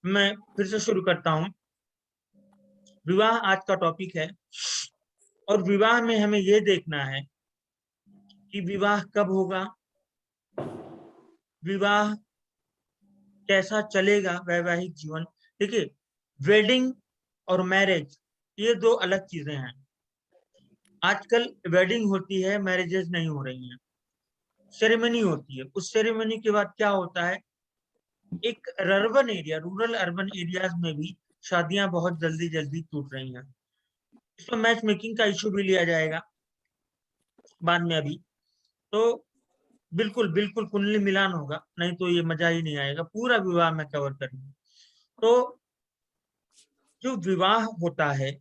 मैं फिर से शुरू करता हूँ। विवाह आज का टॉपिक है और विवाह में हमें ये देखना है कि विवाह कब होगा, विवाह कैसा चलेगा, वैवाहिक जीवन। देखिए, वेडिंग और मैरिज ये दो अलग चीजें हैं। आजकल वेडिंग होती है, मैरिजेस नहीं हो रही हैं, सेरेमनी होती है। उस सेरेमनी के बाद क्या होता है, एक urban area, rural urban areas में भी शादियां बहुत जल्दी जल्दी टूट रही हैं। इसमें मैच मेकिंग का इशू भी लिया जाएगा बाद में। अभी तो बिल्कुल बिल्कुल कुंडली मिलान होगा, नहीं तो ये मजा ही नहीं आएगा। पूरा विवाह में कवर करेंगे। तो जो विवाह होता है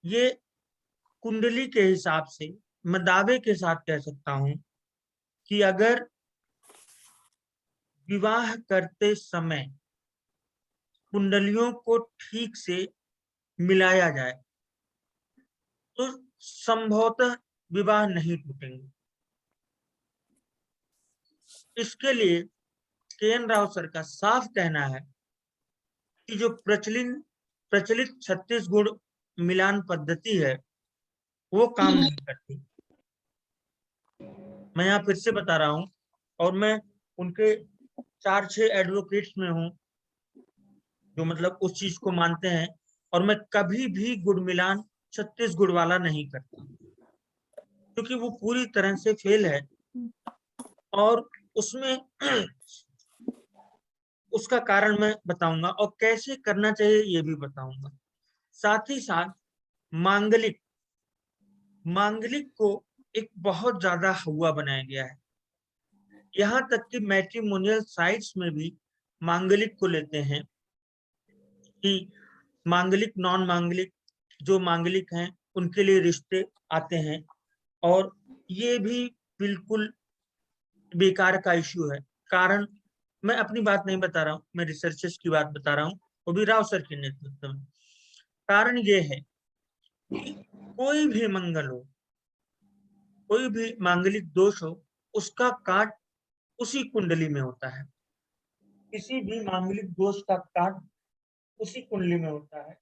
ये कुंडली के हिसाब से मैं दावे के साथ कह सकता हूं कि अगर विवाह करते समय कुंडलियों को ठीक से मिलाया जाए तो संभवतः विवाह नहीं टूटेंगे। इसके लिए के.एन. राव सर का साफ कहना है कि जो प्रचलित छत्तीसगढ़ मिलान पद्धति है वो काम नहीं करती। मैं यहाँ फिर से बता रहा हूँ, और मैं उनके 4-6 एडवोकेट्स में हूँ जो मतलब उस चीज को मानते हैं, और मैं कभी भी गुड़ मिलान छत्तीसगढ़ वाला नहीं करता क्योंकि वो पूरी तरह से फेल है। और उसमें उसका कारण मैं बताऊंगा और कैसे करना चाहिए ये भी बताऊंगा। साथ ही साथ मांगलिक मांगलिक को एक बहुत ज्यादा हवा बनाया गया है। यहाँ तक कि मैट्रिमोनियल साइट्स में भी मांगलिक को लेते हैं कि मांगलिक, नॉन मांगलिक, जो मांगलिक हैं उनके लिए रिश्ते आते हैं। और ये भी बिल्कुल बेकार का इश्यू है। कारण मैं अपनी बात नहीं बता रहा हूँ, मैं रिसर्चर्स की बात बता रहा हूँ, वो भी राव सर के नेतृत्व में। कारण ये है कि कोई भी मंगल हो, कोई भी मांगलिक दोष हो, उसका काट उसी कुंडली में होता है। किसी भी मांगलिक दोष का काट उसी कुंडली में होता है।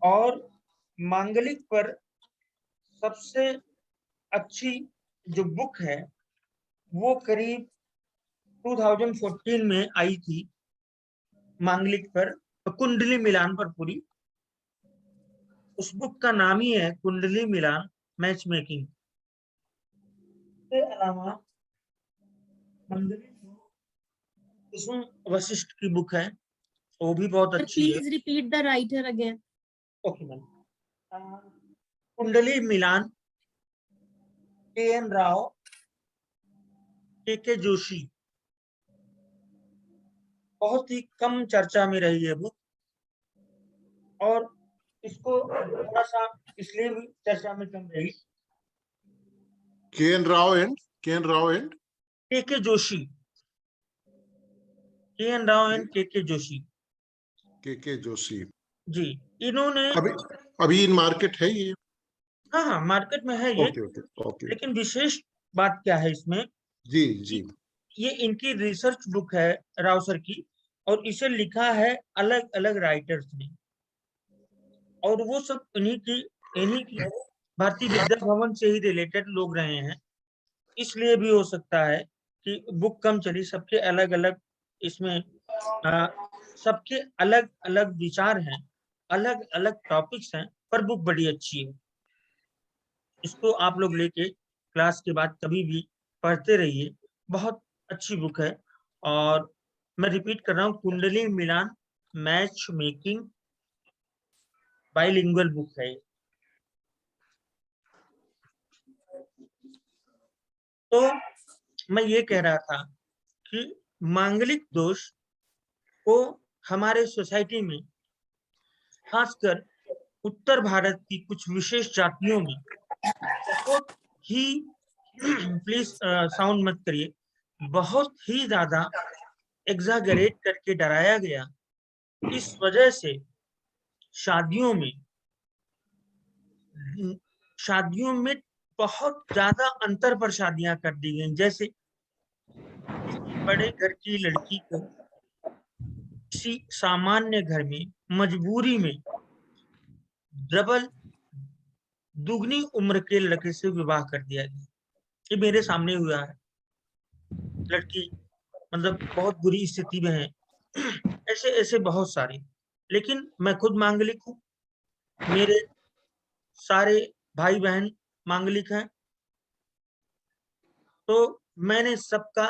और मांगलिक पर सबसे अच्छी जो बुक है वो करीब 2014 में आई थी, मांगलिक पर, कुंडली मिलान पर पूरी। उस बुक का नाम ही है कुंडली मिलान मैच मेकिंग। इसके अलावा मंडली कुसुम वशिष्ठ की बुक है, वो भी बहुत अच्छी है। Please repeat the writer again. Okay ma'am. कुंडली मिलान, के.एन. राव, के जोशी। बहुत ही कम चर्चा में रही है बुक, और इसको थोड़ा सा इसलिए भी चर्चा में कम रही। के.एन. राव एंड के जोशी, के.एन. राव एंड के जोशी। के जोशी जी, इन्होंने अभी इन मार्केट है ये? हाँ हाँ, मार्केट में है ये। ओके। लेकिन विशेष बात क्या है इसमें, जी ये इनकी रिसर्च बुक है राव सर की, और इसे लिखा है अलग अलग राइटर्स ने, और वो सब इन्हीं की भारतीय विद्या भवन से ही रिलेटेड लोग रहे हैं। इसलिए भी हो सकता है कि बुक कम चली। सबके अलग अलग इसमें सबके अलग अलग विचार हैं, अलग अलग टॉपिक्स हैं, पर बुक बड़ी अच्छी है। इसको आप लोग लेके क्लास के बाद कभी भी पढ़ते रहिए, बहुत अच्छी बुक है। और मैं रिपीट कर रहा हूँ, कुंडली मिलान मैच मेकिंग बाइलिंगुअल बुक है। तो मैं ये कह रहा था कि मांगलिक दोष को हमारे सोसाइटी में, खासकर उत्तर भारत की कुछ विशेष जातियों में बहुत ही प्लीज साउंड मत करिए, बहुत ही ज्यादा एग्जागरेट करके डराया गया। इस वजह से शादियों में शादियों में बहुत ज्यादा अंतर पर शादियां कर दी गई। जैसे किसी बड़े घर की लड़की को किसी सामान्य घर में मजबूरी में डबल दुगनी उम्र के लड़के से विवाह कर दिया गया। ये मेरे सामने हुआ है। लड़की मतलब बहुत बुरी स्थिति में है। ऐसे ऐसे बहुत सारे, लेकिन मैं खुद मांगलिक हूँ, मेरे सारे भाई बहन मांगलिक हैं, तो मैंने सबका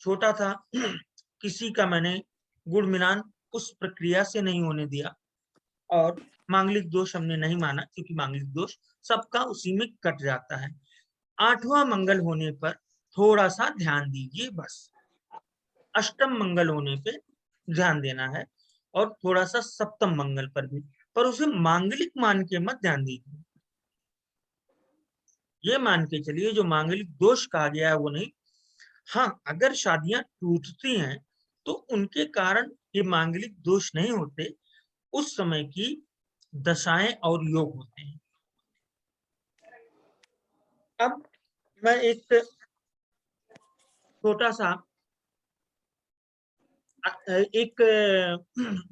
छोटा था किसी का मैंने गुड़ मिलान उस प्रक्रिया से नहीं होने दिया, और मांगलिक दोष हमने नहीं माना, क्योंकि मांगलिक दोष सबका उसी में कट जाता है। 8वां मंगल होने पर थोड़ा सा ध्यान दीजिए बस। अष्टम मंगल होने पे ध्यान देना है, और थोड़ा सा सप्तम मंगल पर भी, पर उसे मांगलिक मान के मत ध्यान दीजिए। ये मान के चलिए जो मांगलिक दोष कहा गया है वो नहीं। हाँ, अगर शादियां टूटती हैं तो उनके कारण ये मांगलिक दोष नहीं होते, उस समय की दशाएं और योग होते हैं। अब मैं एक छोटा सा एक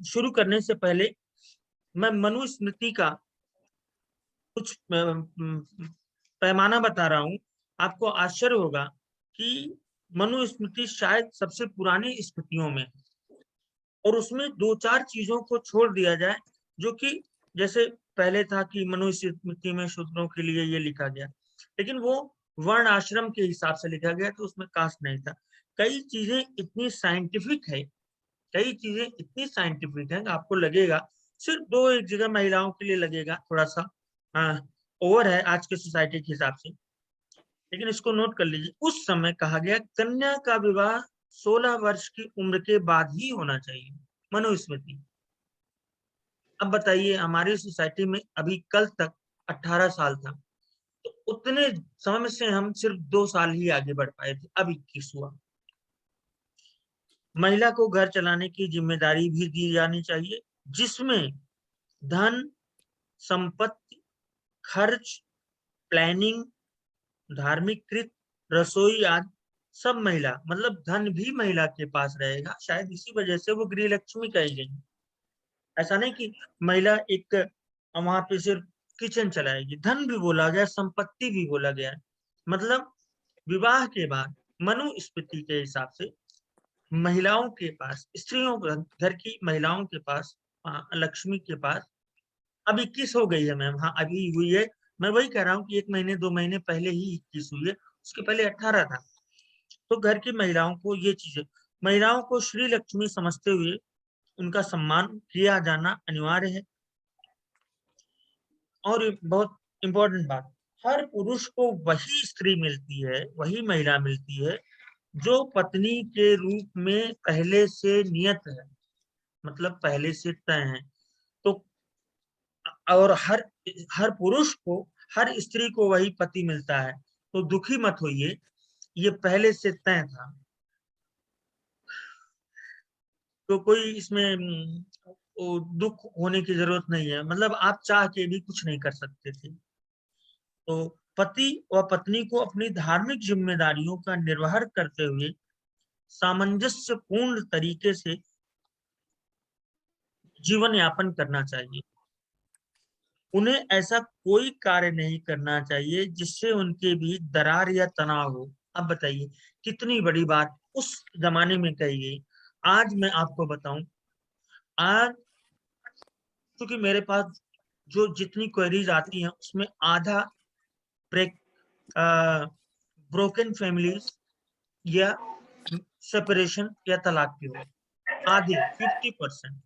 शुरू करने से पहले मैं मनुस्मृति का कुछ पैमाना बता रहा हूँ। आपको आश्चर्य होगा कि मनुस्मृति शायद सबसे पुरानी स्मृतियों में, और उसमें 2-4 चीजों को छोड़ दिया जाए, जो कि जैसे पहले था कि मनुस्मृति में शूद्रों के लिए ये लिखा गया, लेकिन वो वर्ण आश्रम के हिसाब से लिखा गया, तो उसमें कास्ट नहीं था। कई चीजें इतनी साइंटिफिक है, कई चीजें इतनी साइंटिफिक है कि आपको लगेगा सिर्फ 2-1 जगह महिलाओं के लिए लगेगा थोड़ा सा ओवर है आज के सोसाइटी के हिसाब से, लेकिन इसको नोट कर लीजिए। उस समय कहा गया कन्या का विवाह 16 वर्ष की उम्र के बाद ही होना चाहिए, मनुस्मृति। अब बताइए हमारी सोसाइटी में अभी कल तक 18 साल था, तो उतने समय से हम सिर्फ 2 साल ही आगे बढ़ पाए थे, अब 21 हुआ। महिला को घर चलाने की जिम्मेदारी भी दी जानी चाहिए, जिसमें धन, संपत्ति, खर्च, प्लानिंग, धार्मिक कृत, रसोई आदि सब महिला, मतलब धन भी महिला के पास रहेगा। शायद इसी वजह से वो गृह लक्ष्मी कही गई। ऐसा नहीं कि महिला एक वहां पे सिर्फ किचन चलाएगी, धन भी बोला गया, संपत्ति भी बोला गया। मतलब विवाह के बाद मनुस्मृति के हिसाब से महिलाओं के पास, स्त्रियों घर की महिलाओं के पास, लक्ष्मी के पास, अब 21 हो गई है मैम, हाँ अभी हुई है। मैं वही कह रहा हूँ कि 1 महीने 2 महीने पहले ही 21 हुई है, उसके पहले 18 था। तो घर की महिलाओं को ये चीजें, महिलाओं को श्री लक्ष्मी समझते हुए उनका सम्मान किया जाना अनिवार्य है। और बहुत इंपॉर्टेंट बात, हर पुरुष को वही स्त्री मिलती है, वही महिला मिलती है जो पत्नी के रूप में पहले से नियत है, मतलब पहले से तय है। तो और हर पुरुष को, हर स्त्री को वही पति मिलता है, तो दुखी मत होइए, ये पहले से तय था। तो कोई इसमें दुख होने की जरूरत नहीं है, मतलब आप चाह के भी कुछ नहीं कर सकते थे। तो पति व पत्नी को अपनी धार्मिक जिम्मेदारियों का निर्वाह करते हुए सामंजस्य पूर्ण तरीके से जीवन यापन करना चाहिए। उन्हें ऐसा कोई कार्य नहीं करना चाहिए जिससे उनके बीच दरार या तनाव हो। अब बताइए कितनी बड़ी बात उस जमाने में कही गई। आज मैं आपको बताऊं, आज क्योंकि मेरे पास जो जितनी क्वेरीज आती हैं उसमें आधा ब्रेक ब्रोकन फैमिलीज या सेपरेशन या तलाक की हो, आधी 50%।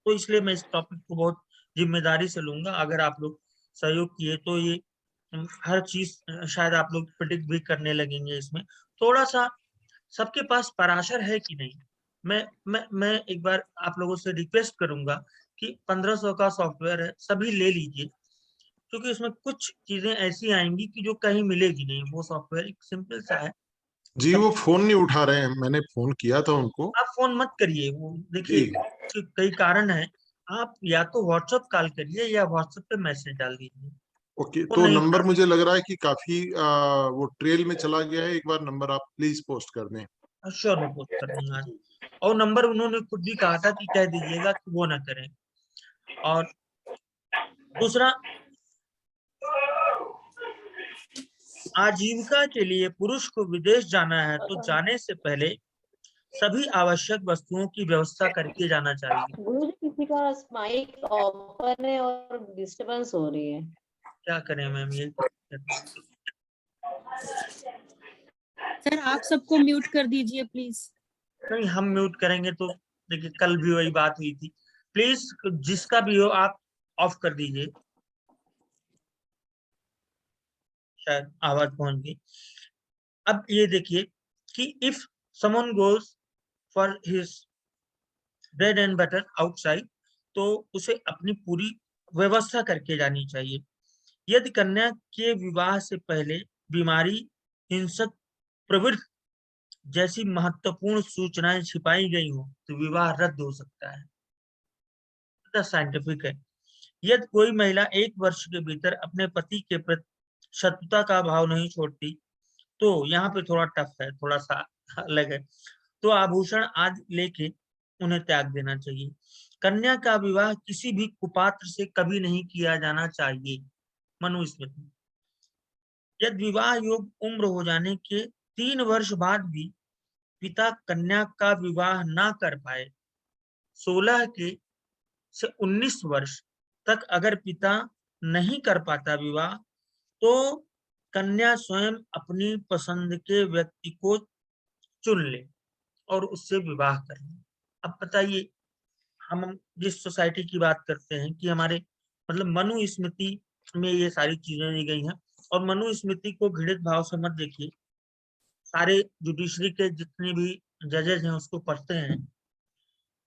तो इसलिए मैं इस टॉपिक को बहुत जिम्मेदारी से लूंगा। अगर आप लोग सहयोग किए तो ये हर चीज शायद आप लोग प्रिडिक्ट भी करने लगेंगे। इसमें थोड़ा सा सबके पास पराशर है कि नहीं, मैं एक बार आप लोगों से रिक्वेस्ट करूंगा कि 1500 का सॉफ्टवेयर है, सभी ले लीजिए, क्योंकि उसमें कुछ चीजें ऐसी आएंगी कि जो कहीं मिलेगी नहीं। वो सॉफ्टवेयर एक सिंपल सा है। जी सब वो फोन नहीं उठा रहे हैं, मैंने फोन किया था उनको। आप फोन मत करिए, वो देखिए जी कई कारण है। आप या तो व्हाट्सएप कॉल करिए या व्हाट्सएप पे मैसेज डाल दीजिए, ओके, वो तो नहीं नंबर उठा। मुझे लग रहा है कि काफी वो ट्रेल में चला गया है, एक बार नंबर आप प्लीज पोस्ट कर दें। श्योर मैं पोस्ट कर दूंगा। और नंबर उन्होंने खुद भी कहा था कि कह दीजिएगा कि वो ना करें। और दूसरा, आजीविका के लिए पुरुष को विदेश जाना है तो जाने से पहले सभी आवश्यक वस्तुओं की व्यवस्था करके जाना चाहिए। गुरुजी किसी का माइक ओपन है और डिस्टरबेंस हो रही है। क्या करें मैम, ये सर आप सबको म्यूट कर दीजिए प्लीज। नहीं, हम म्यूट करेंगे तो देखिए कल भी वही बात हुई थी। प्लीज जिसका भी हो आप ऑफ कर दीजिए, शायद आवाज पहुंच गई। अब ये देखिए कि if someone goes for his bread and butter outside, तो उसे अपनी पूरी व्यवस्था करके जानी चाहिए। यदि कन्या के विवाह से पहले बीमारी, हिंसक प्रवृत्ति जैसी महत्वपूर्ण सूचनाएं छिपाई गई हो तो विवाह रद्द हो सकता है। साइंटिफिक है। यदि कोई महिला 1 वर्ष के भीतर अपने पति के प्रति शत्रुता का भाव नहीं छोड़ती, तो यहाँ पे थोड़ा टफ है, थोड़ा सा अलग है, तो आभूषण आदि लेके उन्हें त्याग देना चाहिए। कन्या का विवाह किसी भी कुपात्र से कभी नहीं किया जाना चाहिए। मनुस्मृति। यदि विवाह योग्य उम्र हो जाने के 3 वर्ष बाद भी पिता कन्या का विवाह ना कर पाए, 16 के से 19 वर्ष तक अगर पिता नहीं कर पाता विवाह, तो कन्या स्वयं अपनी पसंद के व्यक्ति को चुन ले और उससे विवाह कर ले। अब बताइए, हम जिस सोसाइटी की बात करते हैं कि हमारे मतलब मनुस्मृति में ये सारी चीजें दी गई हैं, और मनुस्मृति को घृणित भाव से मत देखिए। सारे जुडिशरी के जितने भी जजेज हैं उसको पढ़ते हैं,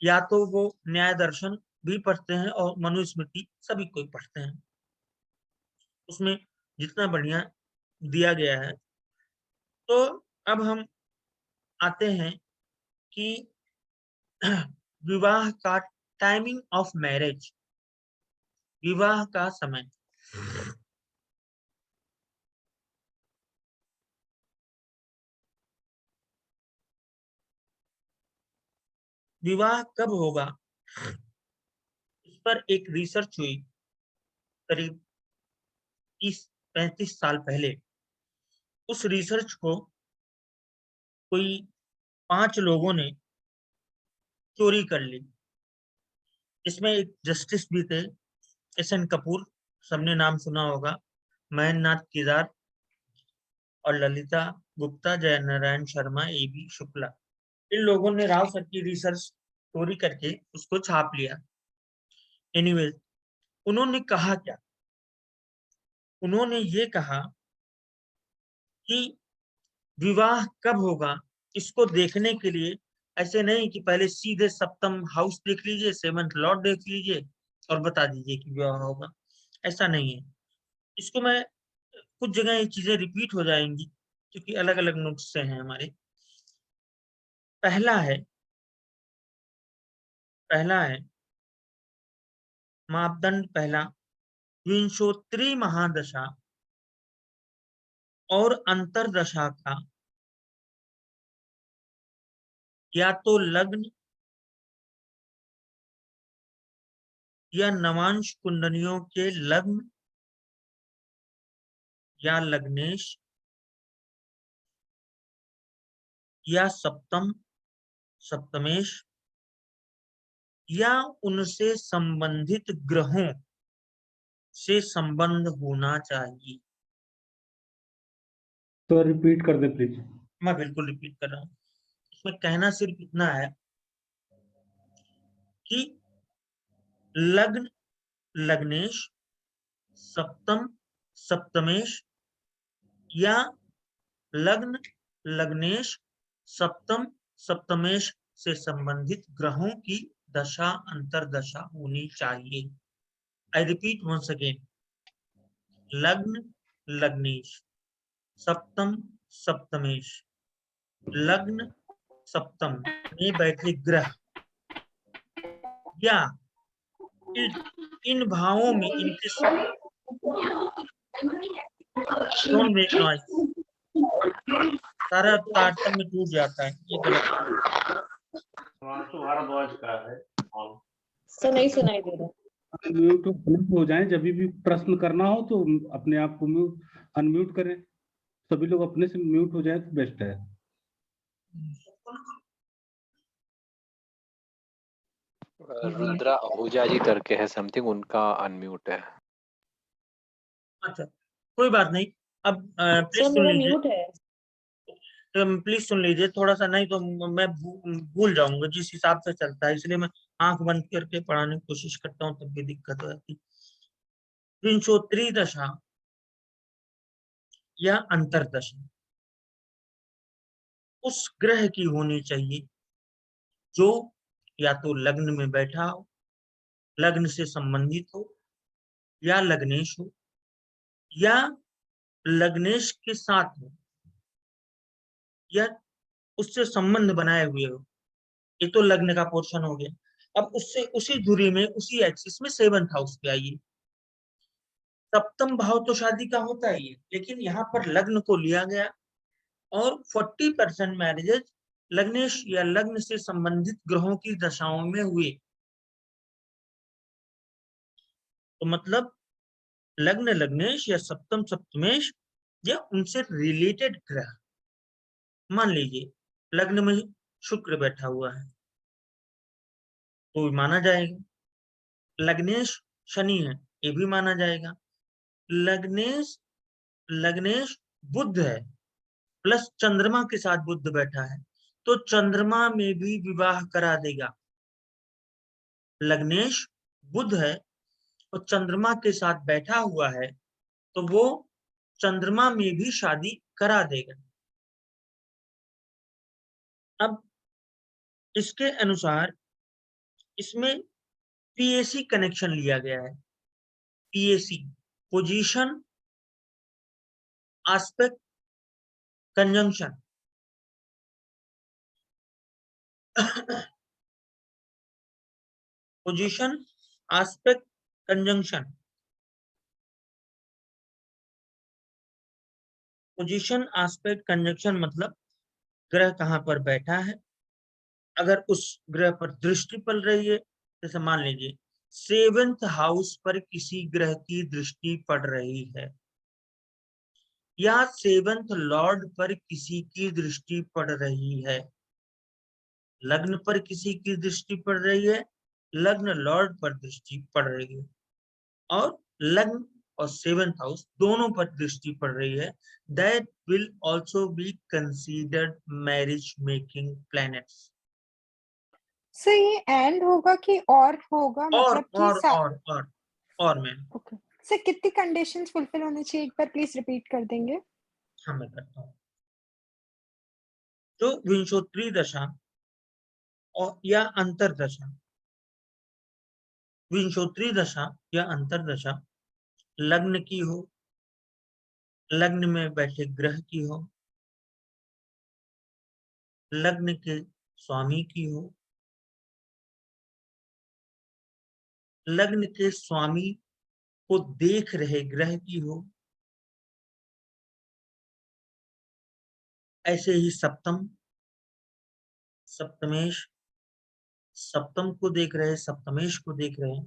या तो वो न्याय दर्शन भी पढ़ते हैं और मनुस्मृति सभी को पढ़ते हैं। उसमें जितना बढ़िया दिया गया है। तो अब हम आते हैं कि विवाह का टाइमिंग ऑफ मैरिज, विवाह का समय। विवाह कब होगा, इस पर एक रिसर्च हुई करीब 30-35 साल पहले। उस रिसर्च को कोई 5 लोगों ने चोरी कर ली। इसमें एक जस्टिस भी थे, एस.एन. कपूर, सबने नाम सुना होगा, महेंद्र नाथ केदार और ललिता गुप्ता, जय नारायण शर्मा, ए.बी. शुक्ला। इन लोगों ने राव सर की रिसर्च चोरी करके उसको छाप लिया। एनीवेज, उन्होंने कहा क्या? उन्होंने ये कहा कि विवाह कब होगा इसको देखने के लिए ऐसे नहीं कि पहले सीधे सप्तम हाउस देख लीजिए, 7th लॉर्ड देख लीजिए और बता दीजिए कि विवाह होगा। ऐसा नहीं है। इसको मैं कुछ जगह ये चीजें रिपीट हो जाएंगी क्योंकि अलग अलग नुस्खे हैं हमारे। पहला है मापदंड पहला, विंशोत्तरी महादशा और अंतरदशा का या तो लग्न या नवांश कुंडलियों के लग्न या लग्नेश या सप्तम सप्तमेश या उनसे संबंधित ग्रहों से संबंध होना चाहिए। तो रिपीट कर दे प्लीज। मैं बिल्कुल रिपीट कर रहा हूँ। इसमें कहना सिर्फ इतना है कि लग्न लग्नेश, सप्तम सप्तमेश या लग्न लग्नेश सप्तम सप्तमेश से संबंधित ग्रहों की दशा अंतरदशा होनी चाहिए। आई रिपीट वंस अगेन, लग्न लग्नेश, सप्तम सप्तमेश, लग्न सप्तम में बैठे ग्रह या इन भावों में इनके डोंट मेक नॉइज, सारा तारतम्य टूट जाता है, ये गलत। भारद्वाज का है ऑन। सर नहीं सुनाई दे रहा। म्यूट हो जाएं, जब भी प्रश्न करना हो तो अपने आप को अनम्यूट करें। सभी लोग अपने से म्यूट हो जाए तो बेस्ट है। रुद्रा आहूजा जी करके है समथिंग, उनका अनम्यूट है। अच्छा कोई बात नहीं। अब प्लीज सर सुन मेरा लीजिए, म्यूट है। प्लीज सुन लीजिए थोड़ा सा, नहीं तो मैं भूल जाऊंगा जिस हिसाब से चलता है, इसलिए मैं आंख बंद करके पढ़ाने की कोशिश करता हूँ, तब भी दिक्कत हो जाती। विंशोत्तरी दशा या अंतरदशा उस ग्रह की होनी चाहिए जो या तो लग्न में बैठा हो, लग्न से संबंधित हो, या लग्नेश हो, या लग्नेश के साथ हो, या उससे संबंध बनाए हुए हो। ये तो लग्न का पोर्शन हो गया। अब उससे उसी दूरी में, उसी एक्सिस में 7th हाउस पे आइए। सप्तम भाव तो शादी का होता ही है, लेकिन यहाँ पर लग्न को लिया गया और 40% मैरिजेज लग्नेश या लग्न से संबंधित ग्रहों की दशाओं में हुए। तो मतलब लग्न लग्नेश या सप्तम सप्तमेश या उनसे रिलेटेड ग्रह। मान लीजिए लग्न में शुक्र बैठा हुआ है तो माना जाएगा। लग्नेश शनि है, ये भी माना जाएगा। लग्नेश लग्नेश बुध है प्लस चंद्रमा के साथ बुध बैठा है तो चंद्रमा में भी विवाह करा देगा। लग्नेश बुध है और चंद्रमा के साथ बैठा हुआ है तो वो चंद्रमा में भी शादी करा देगा। अब इसके अनुसार इसमें पीएसी कनेक्शन लिया गया है। PAC position aspect conjunction. Position aspect conjunction. Position aspect conjunction मतलब ग्रह कहाँ पर बैठा है, अगर उस ग्रह पर दृष्टि पड़ रही है, जैसे मान लीजिए 7th हाउस पर किसी ग्रह की दृष्टि पड़ रही है, या 7th लॉर्ड पर किसी की दृष्टि पड़ रही है, लग्न पर किसी की दृष्टि पड़ रही है, लग्न लॉर्ड पर दृष्टि पड़ रही है, और लग्न और 7th हाउस दोनों पर दृष्टि पड़ रही है, that will also be considered marriage making planets। Sir ये एंड होगा कि और होगा, मतलब कि और मैम ओके सर कितनी कंडीशंस फुलफिल होनी चाहिए, एक बार प्लीज रिपीट कर देंगे। हाँ मैं करता हूँ। जो विंशोत्तरी दशा और या अंतरदशा, विंशोत्तरी दशा या अंतरदशा लग्न की हो, लग्न में बैठे ग्रह की हो, लग्न के स्वामी की हो, लग्न के स्वामी को देख रहे ग्रह की हो, ऐसे ही सप्तम सप्तमेश, सप्तम को देख रहे सप्तमेश को देख रहे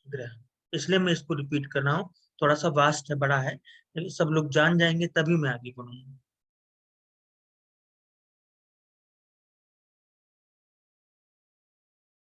ग्रह। इसलिए मैं इसको रिपीट कर रहा हूँ, थोड़ा सा वास्ट है, बड़ा है, लेकिन सब लोग जान जाएंगे तभी मैं आगे बढ़ूंगा।